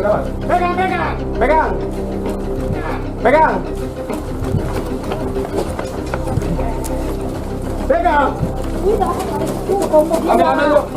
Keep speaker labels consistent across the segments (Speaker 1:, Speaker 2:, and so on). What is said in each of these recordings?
Speaker 1: Pegang, pegang, pegang, pegang, pegang. Ambil, ambil yuk.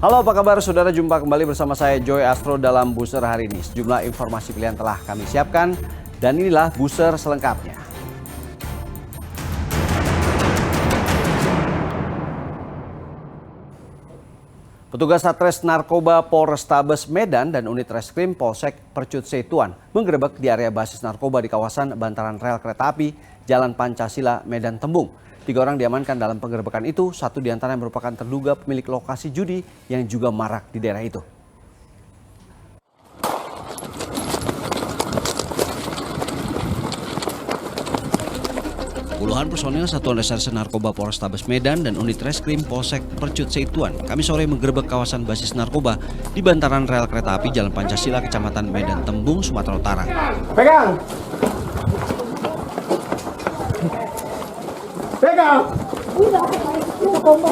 Speaker 2: Halo, apa kabar saudara? Jumpa kembali bersama saya Joy Astro dalam Booster hari ini. Sejumlah informasi pilihan telah kami siapkan dan inilah Booster selengkapnya. Petugas Satres Narkoba Polrestabes Medan dan unit reskrim Polsek Percut Setuan menggerebek di area basis narkoba di kawasan bantaran rel kereta api Jalan Pancasila, Medan Tembung. 3 orang diamankan dalam penggerebekan itu, 1 diantaranya merupakan terduga pemilik lokasi judi yang juga marak di daerah itu. Puluhan personil Satuan Reserse Narkoba Polrestabes Medan dan unit reskrim Polsek Percut Setuan Kamis sore menggerebek kawasan basis narkoba di bantaran rel kereta api Jalan Pancasila, Kecamatan Medan Tembung, Sumatera Utara.
Speaker 1: Pegang. Pegang.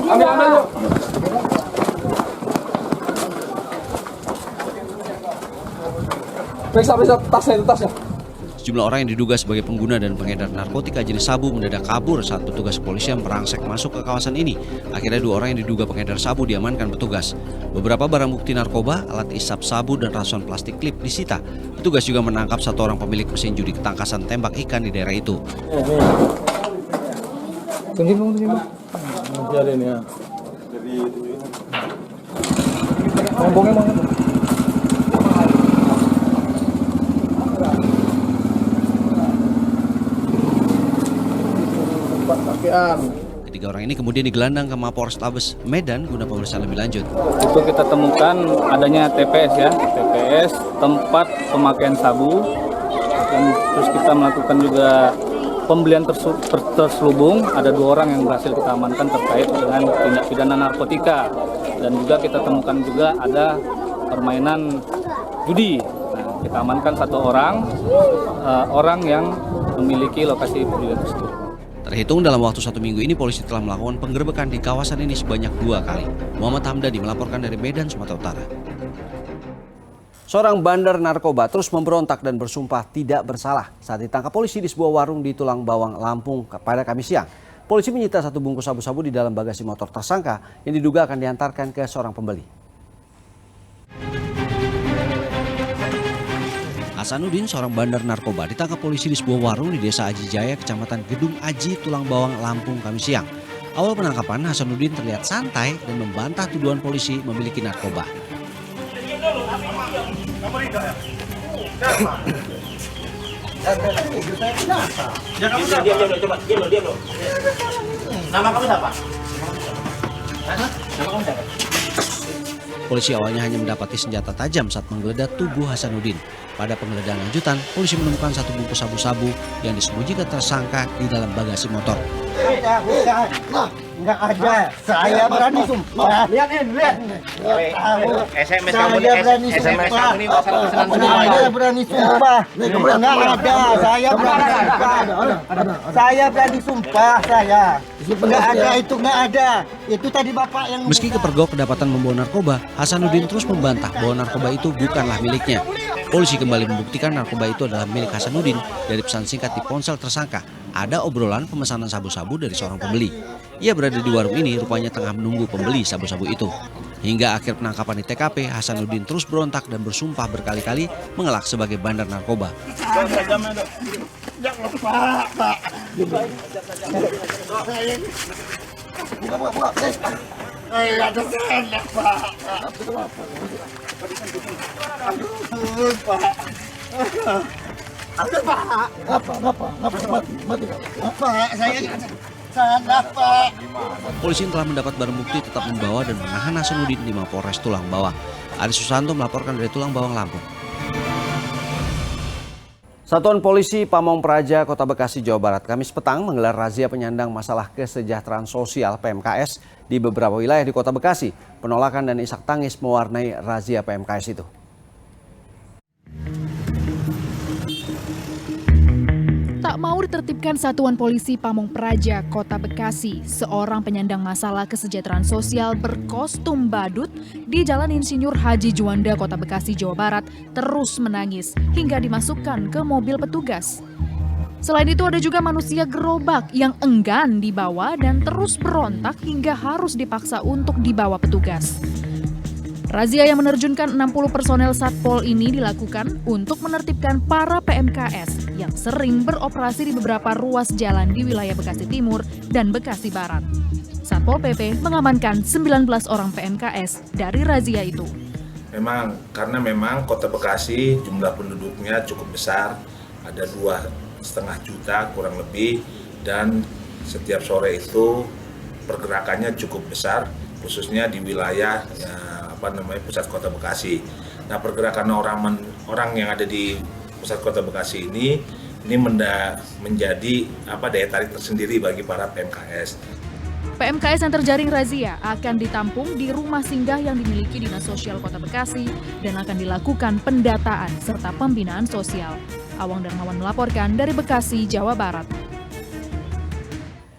Speaker 1: Ambil, ambil yuk. Periksa tasnya, itu tasnya.
Speaker 2: Sejumlah orang yang diduga sebagai pengguna dan pengedar narkotika jenis sabu mendadak kabur saat petugas kepolisian merangsek masuk ke kawasan ini. Akhirnya 2 orang yang diduga pengedar sabu diamankan petugas. Beberapa barang bukti narkoba, alat isap sabu dan rasuan plastik klip disita. Petugas juga menangkap 1 orang pemilik mesin judi ketangkasan tembak ikan di daerah itu.
Speaker 1: Tunjukin. Biarin ya. Ngomongnya mana?
Speaker 2: Ketiga orang ini kemudian digelandang ke Mapolrestabes Medan guna pemeriksaan lebih lanjut.
Speaker 3: Itu kita temukan adanya TPS ya, TPS tempat pemakaian sabu, dan terus kita melakukan juga pembelian terselubung. Ada 2 orang yang berhasil kita amankan terkait dengan tindak pidana narkotika, dan juga kita temukan juga ada permainan judi. Nah, kita amankan 1 orang yang memiliki lokasi perjudian tersebut.
Speaker 2: Terhitung dalam waktu 1 minggu ini, polisi telah melakukan penggerebekan di kawasan ini sebanyak 2 kali. Muhammad Hamdani melaporkan dari Medan, Sumatera Utara. Seorang bandar narkoba terus memberontak dan bersumpah tidak bersalah saat ditangkap polisi di sebuah warung di Tulang Bawang, Lampung pada Kamis siang. Polisi menyita 1 bungkus sabu-sabu di dalam bagasi motor tersangka yang diduga akan diantarkan ke seorang pembeli. Hasanuddin, seorang bandar narkoba, ditangkap polisi di sebuah warung di Desa Aji Jaya, Kecamatan Gedung Aji, Tulang Bawang, Lampung, Kamis siang. Awal penangkapan, Hasanuddin terlihat santai dan membantah tuduhan polisi memiliki narkoba.
Speaker 4: Diam. Nama kamu siapa?
Speaker 2: Polisi awalnya hanya mendapati senjata tajam saat menggeledah tubuh Hasanuddin. Pada penggeledahan lanjutan, polisi menemukan 1 bungkus sabu-sabu yang disembunyikan tersangka di dalam bagasi motor.
Speaker 1: Enggak ada. Saya berani sumpah. Lihat.
Speaker 4: SMS kamu ini masalah pesanan semua.
Speaker 1: Saya berani sumpah. Enggak ada. Saya berani sumpah saya. Enggak ada, itu enggak ada. Itu tadi Bapak yang...
Speaker 2: Meski kepergok kedapatan membawa narkoba, Hasanuddin terus membantah bahwa narkoba itu bukanlah miliknya. Polisi kembali membuktikan narkoba itu adalah milik Hasanuddin dari pesan singkat di ponsel tersangka. Ada obrolan pemesanan sabu-sabu dari seorang pembeli. Ia berada di warung ini rupanya tengah menunggu pembeli sabu-sabu itu. Hingga akhir penangkapan di TKP, Hasanuddin terus berontak dan bersumpah berkali-kali mengelak sebagai bandar narkoba. Polisi yang telah mendapat barang bukti tetap membawa dan menahan Hasanuddin di Mapolres Tulang Bawang. Aris Susanto melaporkan dari Tulang Bawang, Lampung. Satuan Polisi Pamong Praja, Kota Bekasi, Jawa Barat, Kamis petang menggelar razia penyandang masalah kesejahteraan sosial (PMKS) di beberapa wilayah di Kota Bekasi. Penolakan dan isak tangis mewarnai razia PMKS itu.
Speaker 5: Tak mau ditertibkan Satuan Polisi Pamong Praja, Kota Bekasi, seorang penyandang masalah kesejahteraan sosial berkostum badut di Jalan Insinyur Haji Juanda, Kota Bekasi, Jawa Barat, terus menangis hingga dimasukkan ke mobil petugas. Selain itu ada juga manusia gerobak yang enggan dibawa dan terus berontak hingga harus dipaksa untuk dibawa petugas. Razia yang menerjunkan 60 personel Satpol ini dilakukan untuk menertibkan para PMKS yang sering beroperasi di beberapa ruas jalan di wilayah Bekasi Timur dan Bekasi Barat. Satpol PP mengamankan 19 orang PMKS dari razia itu.
Speaker 6: Karena memang Kota Bekasi jumlah penduduknya cukup besar, ada 2,5 juta kurang lebih, dan setiap sore itu pergerakannya cukup besar, khususnya di wilayah pusat Kota Bekasi. Nah, pergerakan orang yang ada di pusat Kota Bekasi ini menjadi daya tarik tersendiri bagi para PMKS.
Speaker 5: PMKS yang terjaring razia akan ditampung di rumah singgah yang dimiliki Dinas Sosial Kota Bekasi dan akan dilakukan pendataan serta pembinaan sosial. Awang Darmawan melaporkan dari Bekasi, Jawa Barat.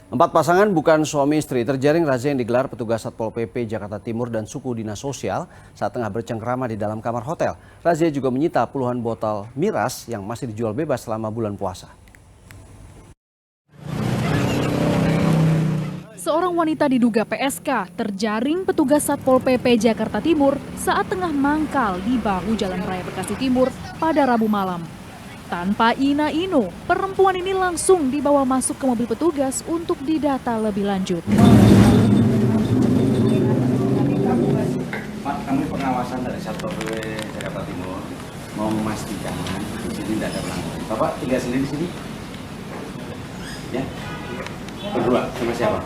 Speaker 2: 4 pasangan bukan suami istri terjaring razia yang digelar petugas Satpol PP Jakarta Timur dan suku Dinas Sosial saat tengah bercengkrama di dalam kamar hotel. Razia juga menyita puluhan botol miras yang masih dijual bebas selama bulan puasa.
Speaker 5: Seorang wanita diduga PSK terjaring petugas Satpol PP Jakarta Timur saat tengah mangkal di bahu Jalan Raya Bekasi Timur pada Rabu malam. Tanpa ina-ino, perempuan ini langsung dibawa masuk ke mobil petugas untuk didata lebih lanjut.
Speaker 7: Pak, kami pengawasan dari Satpol PP Jakarta Timur mau memastikan di sini tidak ada pelanggaran. Bapak tinggal sendiri di sini? Ya? Berdua sama siapa?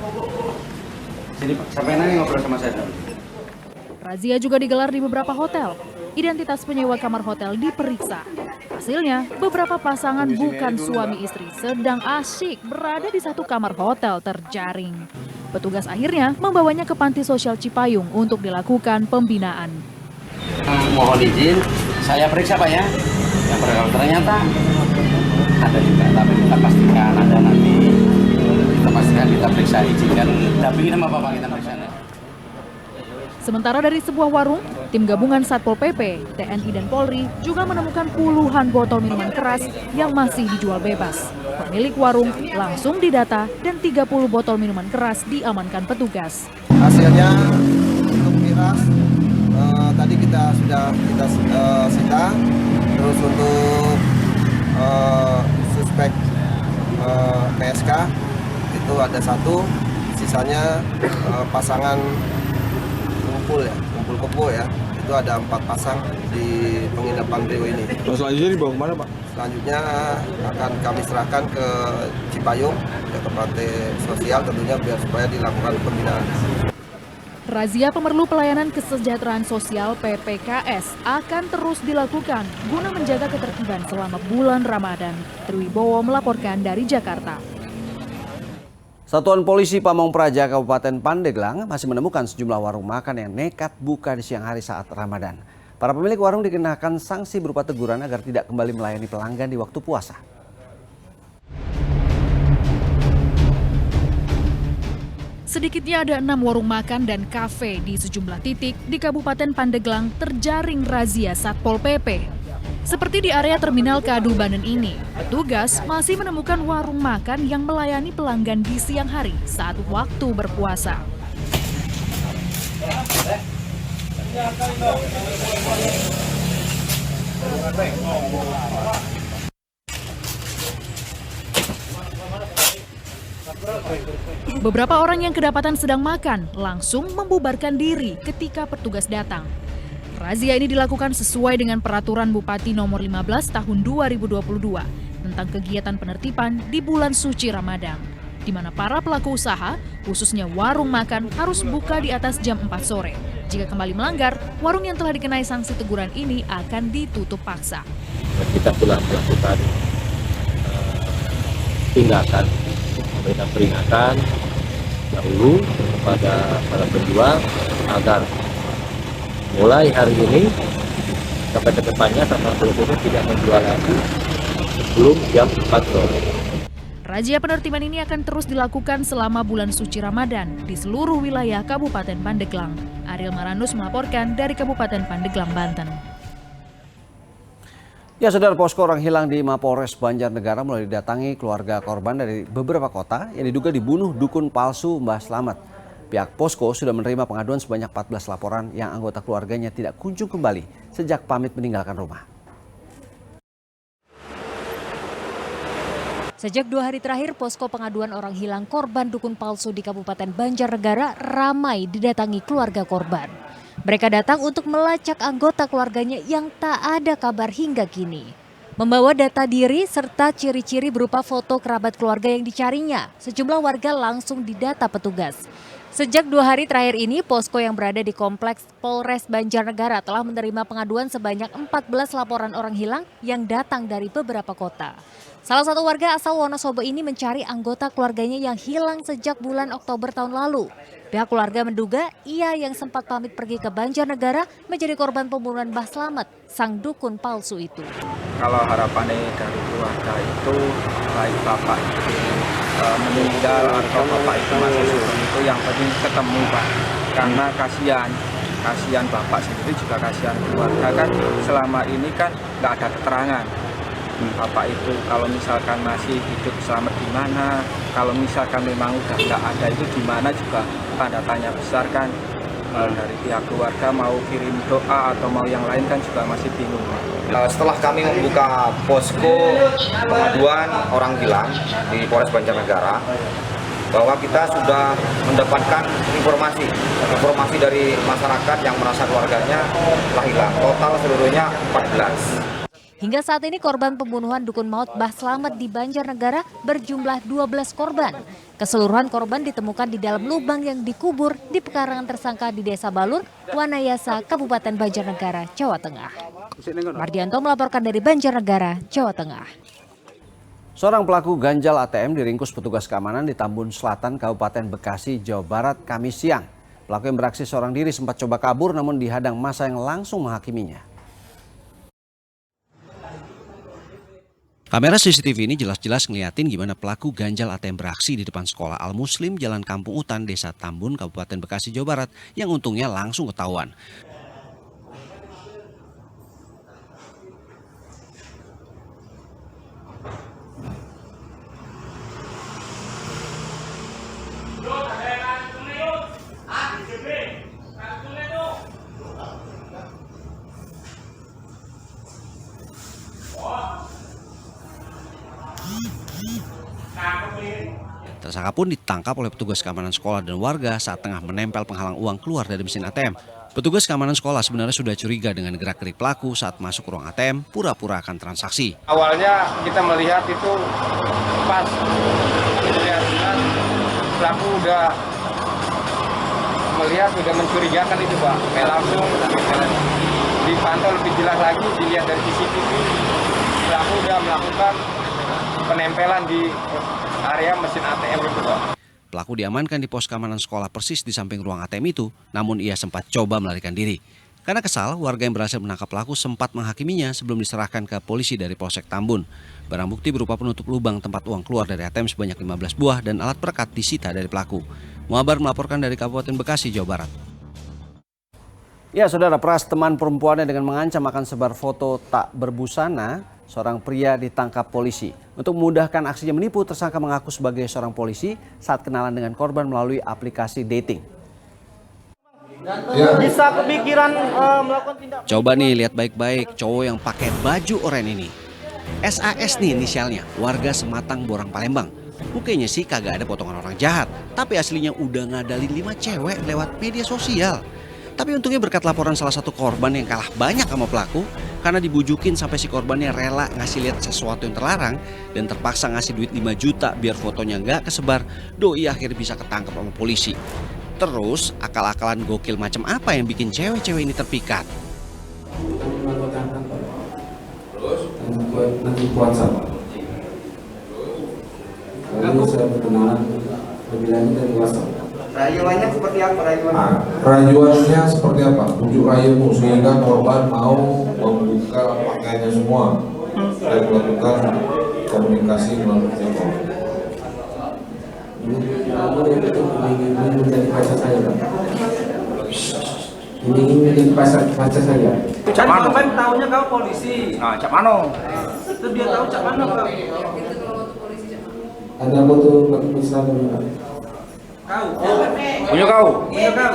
Speaker 7: Sini Pak, sampai nanti ngobrol sama saya dulu.
Speaker 5: Razia juga digelar di beberapa hotel. Identitas penyewa kamar hotel diperiksa. Hasilnya, beberapa pasangan bukan suami istri sedang asyik berada di satu kamar hotel terjaring. Petugas akhirnya membawanya ke Panti Sosial Cipayung untuk dilakukan pembinaan.
Speaker 7: Mohon izin, saya periksa Pak ya. Yang ternyata ada juga, tapi kita pastikan ada nanti. Kita pastikan kita periksa, izinkan. Dampingi sama Bapak kita periksa.
Speaker 5: Sementara dari sebuah warung, tim gabungan Satpol PP, TNI dan Polri juga menemukan puluhan botol minuman keras yang masih dijual bebas. Pemilik warung langsung didata dan 30 botol minuman keras diamankan petugas.
Speaker 1: Hasilnya untuk miras tadi kita sita, terus untuk suspek PSK itu ada 1, sisanya pasangan kumpul kebo ya, itu ada 4 pasang di penginapan Brio ini.
Speaker 8: Selanjutnya dibawa kemana Pak?
Speaker 1: Selanjutnya akan kami serahkan ke Cipayung, ke Panti Sosial tentunya biar supaya dilakukan pembinaan.
Speaker 5: Razia pemerlu pelayanan kesejahteraan sosial PPKS akan terus dilakukan guna menjaga ketertiban selama bulan Ramadan. Triwibowo melaporkan dari Jakarta.
Speaker 2: Satuan Polisi Pamong Praja Kabupaten Pandeglang masih menemukan sejumlah warung makan yang nekat buka di siang hari saat Ramadan. Para pemilik warung dikenakan sanksi berupa teguran agar tidak kembali melayani pelanggan di waktu puasa.
Speaker 5: Sedikitnya ada 6 warung makan dan kafe di sejumlah titik di Kabupaten Pandeglang terjaring razia Satpol PP. Seperti di area Terminal Kadu Banen ini, petugas masih menemukan warung makan yang melayani pelanggan di siang hari saat waktu berpuasa. Beberapa orang yang kedapatan sedang makan langsung membubarkan diri ketika petugas datang. Razia ini dilakukan sesuai dengan Peraturan Bupati Nomor 15 Tahun 2022 tentang kegiatan penertiban di bulan suci Ramadan, di mana para pelaku usaha, khususnya warung makan, harus buka di atas jam 4 sore. Jika kembali melanggar, warung yang telah dikenai sanksi teguran ini akan ditutup paksa.
Speaker 6: Kita pula melakukan
Speaker 8: tindakan, memberikan peringatan dahulu kepada para penjual agar mulai hari ini sampai ke depannya satuan polisi ini tidak menjual lagi sebelum jam 4 sore.
Speaker 5: Razia penertiban ini akan terus dilakukan selama bulan suci Ramadan di seluruh wilayah Kabupaten Pandeglang. Ariel Maranus melaporkan dari Kabupaten Pandeglang, Banten.
Speaker 2: Ya, saudara, posko orang hilang di Mapolres Banjarnegara mulai didatangi keluarga korban dari beberapa kota yang diduga dibunuh dukun palsu Mbah Slamet. Pihak posko sudah menerima pengaduan sebanyak 14 laporan yang anggota keluarganya tidak kunjung kembali sejak pamit meninggalkan rumah.
Speaker 9: Sejak 2 hari terakhir, posko pengaduan orang hilang korban dukun palsu di Kabupaten Banjarnegara ramai didatangi keluarga korban. Mereka datang untuk melacak anggota keluarganya yang tak ada kabar hingga kini. Membawa data diri serta ciri-ciri berupa foto kerabat keluarga yang dicarinya, sejumlah warga langsung didata petugas. Sejak 2 hari terakhir ini, posko yang berada di Kompleks Polres Banjarnegara telah menerima pengaduan sebanyak 14 laporan orang hilang yang datang dari beberapa kota. Salah satu warga asal Wonosobo ini mencari anggota keluarganya yang hilang sejak bulan Oktober tahun lalu. Pihak keluarga menduga ia yang sempat pamit pergi ke Banjarnegara menjadi korban pembunuhan Mbah Slamet, sang dukun palsu itu.
Speaker 10: Kalau harapannya dari keluarga itu, baik bapak itu meninggal atau bapak itu masih hidup, itu yang penting ketemu, Pak. Karena kasihan bapak sendiri, juga kasihan keluarga, kan selama ini kan nggak ada keterangan. Bapak itu kalau misalkan masih hidup selamat di mana, kalau misalkan memang udah nggak ada itu di mana, juga tanda tanya besar kan. Dari pihak keluarga mau kirim doa atau mau yang lain kan juga masih bingung.
Speaker 1: Setelah kami membuka posko pengaduan orang hilang di Polres Banjarnegara, bahwa kita sudah mendapatkan informasi dari masyarakat yang merasa keluarganya telah hilang. Total seluruhnya 14.
Speaker 9: Hingga saat ini korban pembunuhan dukun maut Mbah Slamet di Banjarnegara berjumlah 12 korban. Keseluruhan korban ditemukan di dalam lubang yang dikubur di pekarangan tersangka di Desa Balur, Wanayasa, Kabupaten Banjarnegara, Jawa Tengah. Mardianto melaporkan dari Banjarnegara, Jawa Tengah.
Speaker 2: Seorang pelaku ganjal ATM diringkus petugas keamanan di Tambun Selatan, Kabupaten Bekasi, Jawa Barat, Kamis siang. Pelaku yang beraksi seorang diri sempat coba kabur namun dihadang massa yang langsung menghakiminya. Kamera CCTV ini jelas-jelas ngeliatin gimana pelaku ganjal ATM beraksi di depan sekolah Al-Muslim Jalan Kampung Utan, Desa Tambun, Kabupaten Bekasi, Jawa Barat, yang untungnya langsung ketahuan. Tersangka pun ditangkap oleh petugas keamanan sekolah dan warga saat tengah menempel penghalang uang keluar dari mesin ATM. Petugas keamanan sekolah sebenarnya sudah curiga dengan gerak-gerik pelaku saat masuk ruang ATM pura-pura akan transaksi.
Speaker 10: Awalnya kita melihat itu pas lihat pelaku udah melihat, udah mencurigakan itu, Pak. Langsung dipantau lebih jelas lagi, dilihat dari CCTV. Pelaku udah melakukan penempelan di area mesin ATM itu, Pak.
Speaker 2: Pelaku diamankan di pos keamanan sekolah persis di samping ruang ATM itu, namun ia sempat coba melarikan diri. Karena kesal, warga yang berhasil menangkap pelaku sempat menghakiminya sebelum diserahkan ke polisi dari Polsek Tambun. Barang bukti berupa penutup lubang tempat uang keluar dari ATM sebanyak 15 buah dan alat perekat disita dari pelaku. Muhabar melaporkan dari Kabupaten Bekasi, Jawa Barat. Ya, saudara, peras teman perempuannya dengan mengancam akan sebar foto tak berbusana, seorang pria ditangkap polisi. Untuk memudahkan aksinya menipu, tersangka mengaku sebagai seorang polisi saat kenalan dengan korban melalui aplikasi dating.
Speaker 4: Bisa kepikiran melakukan tindak.
Speaker 2: Coba nih lihat baik-baik cowok yang pakai baju oranye ini. SAS nih inisialnya, warga Sematang, Borang, Palembang. Mukanya sih kagak ada potongan orang jahat, tapi aslinya udah ngadalin 5 cewek lewat media sosial. Tapi untungnya berkat laporan salah satu korban yang kalah banyak sama pelaku, karena dibujukin sampai si korbannya rela ngasih lihat sesuatu yang terlarang dan terpaksa ngasih duit 5 juta biar fotonya nggak kesebar, doi akhirnya bisa ketangkep sama polisi. Terus akal-akalan gokil macam apa yang bikin cewek-cewek ini terpikat?
Speaker 11: Terus nanti WhatsApp. Lalu saya berkenalan lebih lanjut dari WhatsApp.
Speaker 4: Rayuannya seperti apa rayuannya?
Speaker 11: Rayuannya seperti apa? Bujuk rayumu sehingga korban mau membuka pakaiannya semua dan melakukan komunikasi melalui video call. Ini menjadi pacar saya, Pak. Ini menjadi pacar saya.
Speaker 4: Kan korban tahunya kau polisi.
Speaker 10: Nah, cak mano?
Speaker 4: Itu dia tahu cak mana kau?
Speaker 11: Ada foto pakai seragam, Pak.
Speaker 4: Kau.
Speaker 10: Punya kau?
Speaker 4: Iya kau.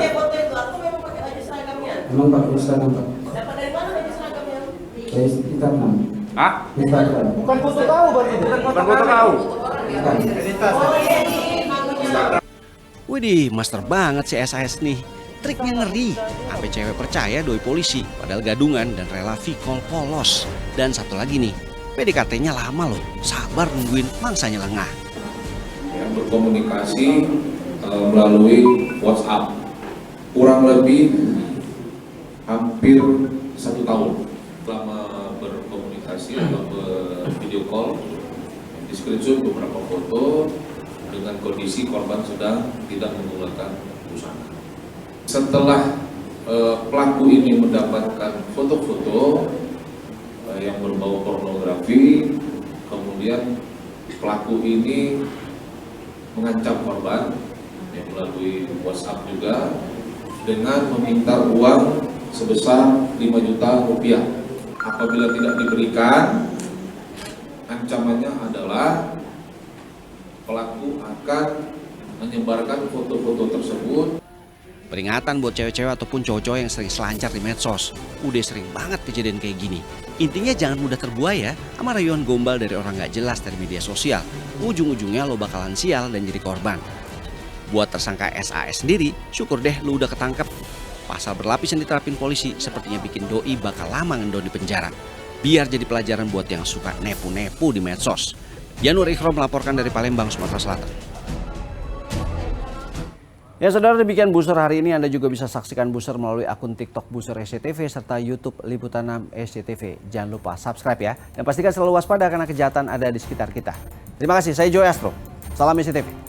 Speaker 11: Memang pakai seragam, Pak.
Speaker 12: Dapat dari mana lagi seragamnya?
Speaker 11: Dari Instagram.
Speaker 10: Hah?
Speaker 11: Instagram.
Speaker 4: Bukan foto kau berarti, bukan
Speaker 10: Bukan foto kau?
Speaker 2: Widih, master banget si SAS nih. Triknya ngeri. Sampai cewek percaya doi polisi, padahal gadungan dan rela V-call polos. Dan satu lagi nih, PDKT-nya lama loh. Sabar nungguin mangsanya lengah.
Speaker 11: Yang berkomunikasi melalui WhatsApp kurang lebih hampir 1 tahun. Selama berkomunikasi atau bervideo call, di screenshot beberapa foto dengan kondisi korban sedang tidak menggunakan busana. Setelah pelaku ini mendapatkan foto-foto yang berbau pornografi, kemudian pelaku ini mengancam korban melalui WhatsApp juga dengan meminta uang sebesar 5 juta rupiah. Apabila tidak diberikan, ancamannya adalah pelaku akan menyebarkan foto-foto tersebut.
Speaker 2: Peringatan buat cewek-cewek ataupun cowok-cowok yang sering selancar di medsos. Udah sering banget kejadian kayak gini. Intinya jangan mudah terbuai ya sama rayuan gombal dari orang gak jelas dari media sosial. Ujung-ujungnya lo bakalan sial dan jadi korban. Buat tersangka SAS sendiri, syukur deh lu udah ketangkep. Pasal berlapis yang diterapin polisi sepertinya bikin doi bakal lama ngendon di penjara. Biar jadi pelajaran buat yang suka nepu-nepu di medsos. Yanur Ikhrom melaporkan dari Palembang, Sumatera Selatan. Ya saudara, demikian Buser hari ini. Anda juga bisa saksikan Buser melalui akun TikTok Buser SCTV serta YouTube Liputan 6 SCTV. Jangan lupa subscribe ya. Dan pastikan selalu waspada karena kejahatan ada di sekitar kita. Terima kasih, saya Joy Astro. Salam SCTV.